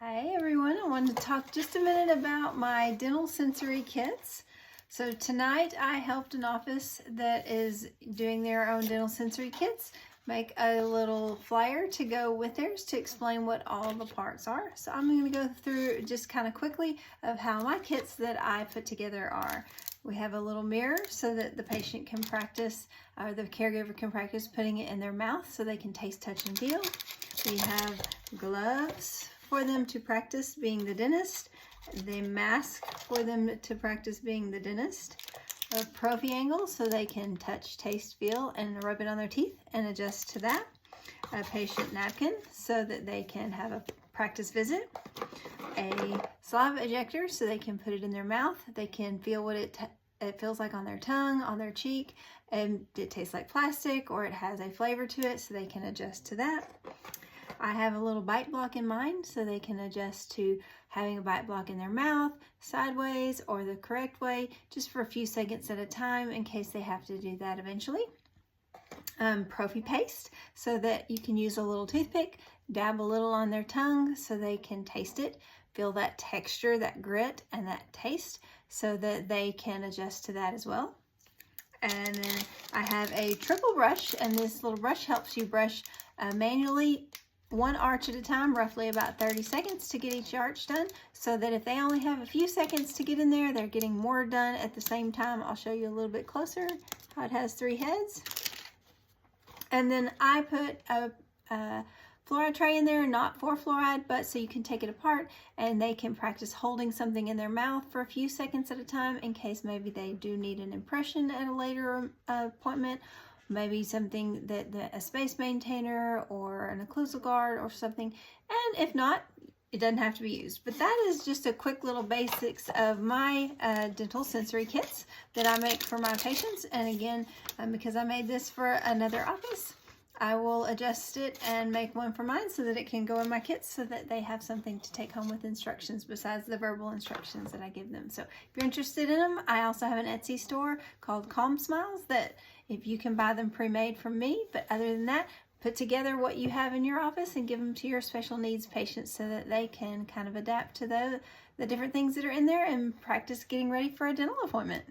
Hi everyone, I wanted to talk just a minute about my dental sensory kits. So tonight I helped an office that is doing their own dental sensory kits make a little flyer to go with theirs to explain what all the parts are. So I'm going to go through just kind of quickly of how my kits that I put together are. We have a little mirror so that the patient can practice, or the caregiver can practice putting it in their mouth so they can taste, touch, and feel. We have gloves for them to practice being the dentist, the mask for them to practice being the dentist, a prophy angle so they can touch, taste, feel, and rub it on their teeth and adjust to that, a patient napkin so that they can have a practice visit, a saliva ejector so they can put it in their mouth, they can feel what it feels like on their tongue, on their cheek, and it tastes like plastic or it has a flavor to it so they can adjust to that. I have a little bite block in mind so they can adjust to having a bite block in their mouth, sideways, or the correct way, just for a few seconds at a time in case they have to do that eventually. Prophy paste so that you can use a little toothpick, dab a little on their tongue so they can taste it, feel that texture, that grit, and that taste so that they can adjust to that as well. And then I have a triple brush, and this little brush helps you brush manually one arch at a time, roughly about 30 seconds to get each arch done, so that if they only have a few seconds to get in there, they're getting more done at the same time. I'll show you a little bit closer how it has 3 heads. And then I put a fluoride tray in there, not for fluoride, but so you can take it apart and they can practice holding something in their mouth for a few seconds at a time in case maybe they do need an impression at a later appointment. Maybe something that a space maintainer or an occlusal guard or something, and if not, it doesn't have to be used. But that is just a quick little basics of my dental sensory kits that I make for my patients. And again, because I made this for another office, I will adjust it and make one for mine so that it can go in my kits so that they have something to take home with instructions besides the verbal instructions that I give them. So if you're interested in them, I also have an Etsy store called Calm Smiles that if you can buy them pre-made from me, but other than that, put together what you have in your office and give them to your special needs patients so that they can kind of adapt to the different things that are in there and practice getting ready for a dental appointment.